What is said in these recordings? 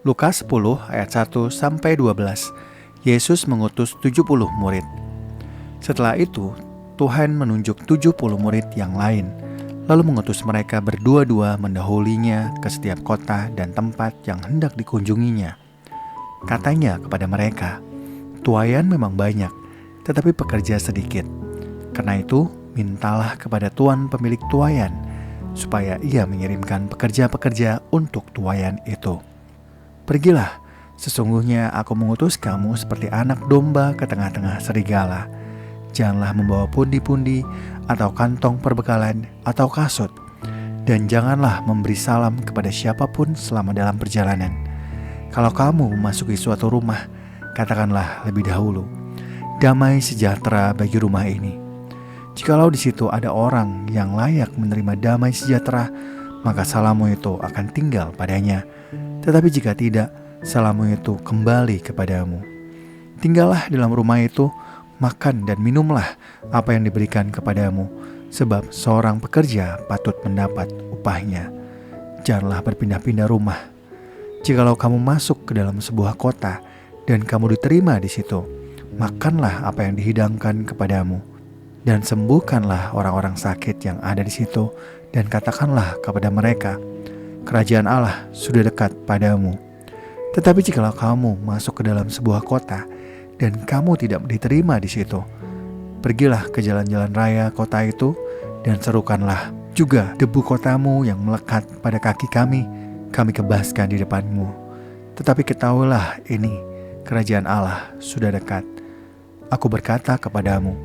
Lukas 10 ayat 1-12. Yesus mengutus 70 murid. Setelah itu, Tuhan menunjuk 70 murid yang lain, lalu mengutus mereka berdua-dua mendahulinya ke setiap kota dan tempat yang hendak dikunjunginya. Katanya kepada mereka, "Tuaian memang banyak, tetapi pekerja sedikit. Karena itu, mintalah kepada Tuan pemilik tuaian, supaya ia mengirimkan pekerja-pekerja untuk tuaian itu. Pergilah, sesungguhnya aku mengutus kamu seperti anak domba ke tengah-tengah serigala. Janganlah membawa pundi-pundi atau kantong perbekalan atau kasut, dan janganlah memberi salam kepada siapapun selama dalam perjalanan. Kalau kamu memasuki suatu rumah, katakanlah lebih dahulu, 'Damai sejahtera bagi rumah ini.' Jikalau di situ ada orang yang layak menerima damai sejahtera, maka salammu itu akan tinggal padanya. Tetapi jika tidak, salammu itu kembali kepadamu. Tinggallah dalam rumah itu, makan dan minumlah apa yang diberikan kepadamu, sebab seorang pekerja patut mendapat upahnya. Janganlah berpindah-pindah rumah. Jikalau kamu masuk ke dalam sebuah kota dan kamu diterima di situ, makanlah apa yang dihidangkan kepadamu, dan sembuhkanlah orang-orang sakit yang ada di situ, dan katakanlah kepada mereka, 'Kerajaan Allah sudah dekat padamu.' Tetapi jikalau kamu masuk ke dalam sebuah kota dan kamu tidak diterima di situ, pergilah ke jalan-jalan raya kota itu dan serukanlah juga debu kotamu yang melekat pada kaki kami kebaskan di depanmu. Tetapi ketahuilah ini, kerajaan Allah sudah dekat. Aku berkata kepadamu,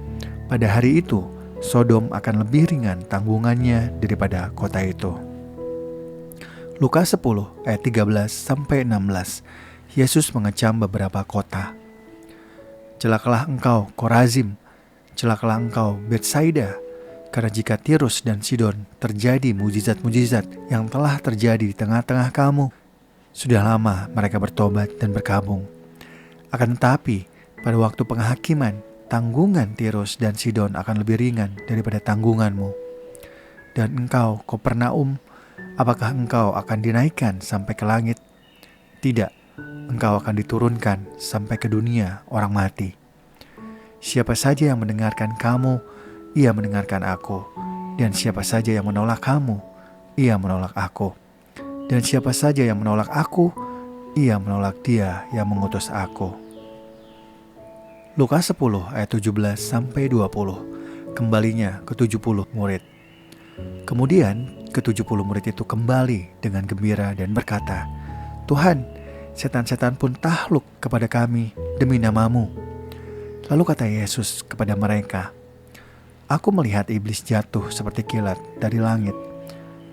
pada hari itu Sodom akan lebih ringan tanggungannya daripada kota itu." Lukas 10 ayat 13-16. Yesus mengecam beberapa kota. "Celakalah engkau Korazim, celakalah engkau Betsaida, karena jika Tirus dan Sidon terjadi mujizat-mujizat yang telah terjadi di tengah-tengah kamu, sudah lama mereka bertobat dan berkabung. Akan tetapi pada waktu penghakiman, tanggungan Tirus dan Sidon akan lebih ringan daripada tanggunganmu. Dan engkau Kapernaum, apakah engkau akan dinaikkan sampai ke langit? Tidak, engkau akan diturunkan sampai ke dunia orang mati. Siapa saja yang mendengarkan kamu, ia mendengarkan aku. Dan siapa saja yang menolak kamu, ia menolak aku. Dan siapa saja yang menolak aku, ia menolak Dia yang mengutus aku." Lukas 10 ayat 17-20. Kembalinya ke-70 murid. Kemudian ke-70 murid itu kembali dengan gembira dan berkata, "Tuhan, setan-setan pun takluk kepada kami demi nama-Mu." Lalu kata Yesus kepada mereka, "Aku melihat iblis jatuh seperti kilat dari langit.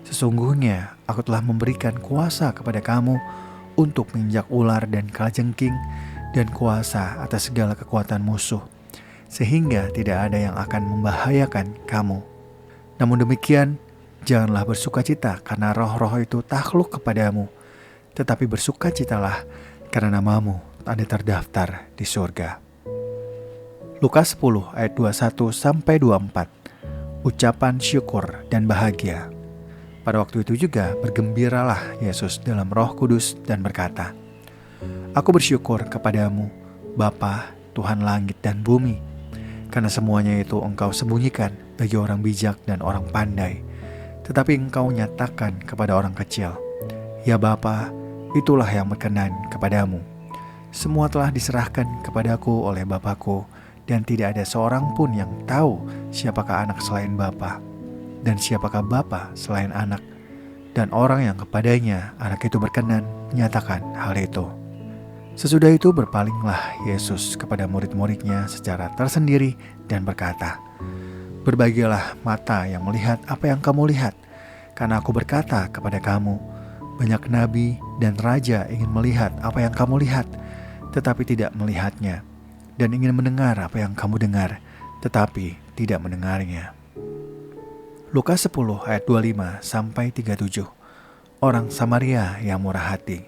Sesungguhnya aku telah memberikan kuasa kepada kamu untuk menginjak ular dan kalajengking dan kuasa atas segala kekuatan musuh, sehingga tidak ada yang akan membahayakan kamu. Namun demikian, janganlah bersukacita karena roh-roh itu takluk kepadamu, tetapi bersukacitalah karena namamu ada terdaftar di surga." Lukas 10 ayat 21-24. Ucapan syukur dan bahagia. Pada waktu itu juga bergembiralah Yesus dalam Roh Kudus dan berkata, "Aku bersyukur kepadamu, Bapa, Tuhan langit dan bumi, karena semuanya itu Engkau sembunyikan bagi orang bijak dan orang pandai, tetapi Engkau nyatakan kepada orang kecil. Ya Bapa, itulah yang berkenan kepadamu. Semua telah diserahkan kepadaku oleh Bapakku, dan tidak ada seorang pun yang tahu siapakah anak selain Bapa, dan siapakah Bapa selain anak, dan orang yang kepadanya anak itu berkenan menyatakan hal itu." Sesudah itu berpalinglah Yesus kepada murid-muridnya secara tersendiri dan berkata, "Berbahagialah mata yang melihat apa yang kamu lihat, karena aku berkata kepada kamu, banyak nabi dan raja ingin melihat apa yang kamu lihat, tetapi tidak melihatnya, dan ingin mendengar apa yang kamu dengar, tetapi tidak mendengarnya." Lukas 10 ayat 25-37. Orang Samaria yang murah hati.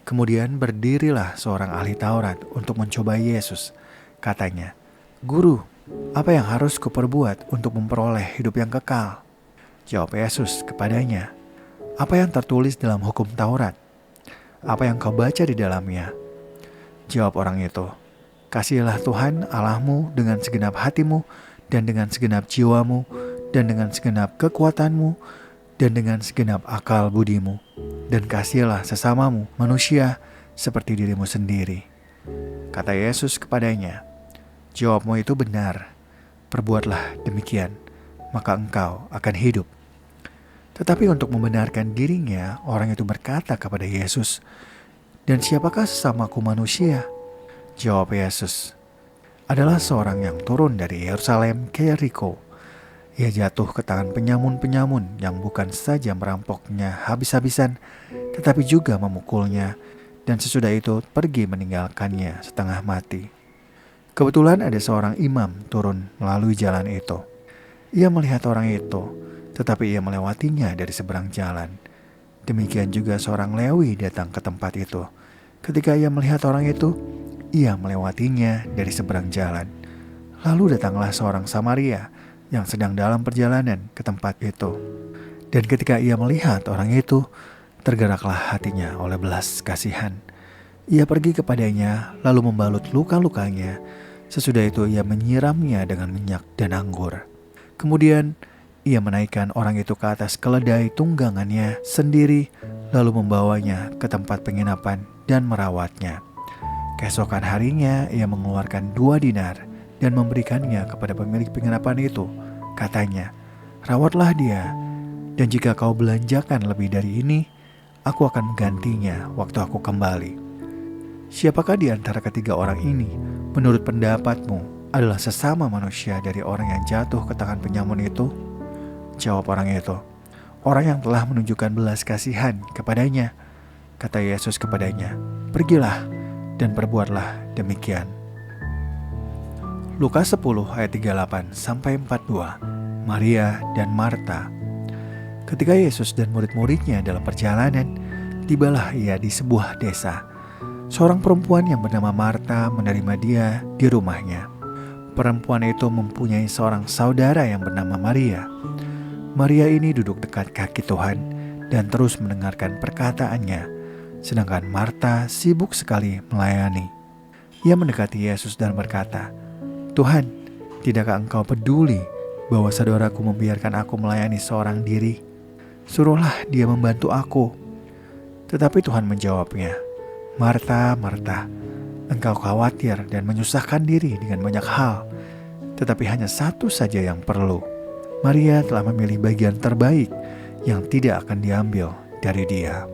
Kemudian berdirilah seorang ahli Taurat untuk mencoba Yesus. Katanya, "Guru, apa yang harus kuperbuat untuk memperoleh hidup yang kekal?" Jawab Yesus kepadanya, "Apa yang tertulis dalam hukum Taurat? apa yang kau baca di dalamnya?" Jawab orang itu, "Kasihilah Tuhan Allahmu dengan segenap hatimu, dan dengan segenap jiwamu, dan dengan segenap kekuatanmu, dan dengan segenap akal budimu. Dan kasihilah sesamamu manusia seperti dirimu sendiri." Kata Yesus kepadanya, "Jawabmu itu benar. Perbuatlah demikian, maka engkau akan hidup." Tetapi untuk membenarkan dirinya, orang itu berkata kepada Yesus, "Dan siapakah sesamaku manusia?" Jawab Yesus, "Adalah seorang yang turun dari Yerusalem ke Yeriko. Ia jatuh ke tangan penyamun-penyamun yang bukan saja merampoknya habis-habisan, tetapi juga memukulnya, dan sesudah itu pergi meninggalkannya setengah mati. Kebetulan ada seorang imam turun melalui jalan itu. Ia melihat orang itu, tetapi ia melewatinya dari seberang jalan. Demikian juga seorang Lewi datang ke tempat itu. Ketika ia melihat orang itu, ia melewatinya dari seberang jalan. Lalu datanglah seorang Samaria yang sedang dalam perjalanan ke tempat itu. Dan ketika ia melihat orang itu, tergeraklah hatinya oleh belas kasihan. Ia pergi kepadanya, lalu membalut luka-lukanya. Sesudah itu ia menyiramnya dengan minyak dan anggur. Kemudian ia menaikkan orang itu ke atas keledai tunggangannya sendiri, lalu membawanya ke tempat penginapan dan merawatnya. Keesokan harinya ia mengeluarkan 2 dinar dan memberikannya kepada pemilik penginapan itu. Katanya, "Rawatlah dia, dan jika kau belanjakan lebih dari ini, aku akan menggantinya waktu aku kembali." Siapakah di antara ketiga orang ini, menurut pendapatmu, adalah sesama manusia dari orang yang jatuh ke tangan penyamun itu? Jawab orang itu, "Orang yang telah menunjukkan belas kasihan kepadanya." Kata Yesus kepadanya, "Pergilah dan perbuatlah demikian." Lukas 10 ayat 38-42. Maria dan Marta. Ketika Yesus dan murid-muridnya dalam perjalanan, tibalah ia di sebuah desa. Seorang perempuan yang bernama Marta menerima dia di rumahnya. Perempuan itu mempunyai seorang saudara yang bernama Maria. Maria ini duduk dekat kaki Tuhan dan terus mendengarkan perkataannya, sedangkan Marta sibuk sekali melayani. Ia mendekati Yesus dan berkata, "Tuhan, tidakkah engkau peduli bahwa saudaraku membiarkan aku melayani seorang diri? Suruhlah dia membantu aku." Tetapi Tuhan menjawabnya, "Marta, Marta, engkau khawatir dan menyusahkan diri dengan banyak hal, tetapi hanya satu saja yang perlu. Maria telah memilih bagian terbaik yang tidak akan diambil dari dia."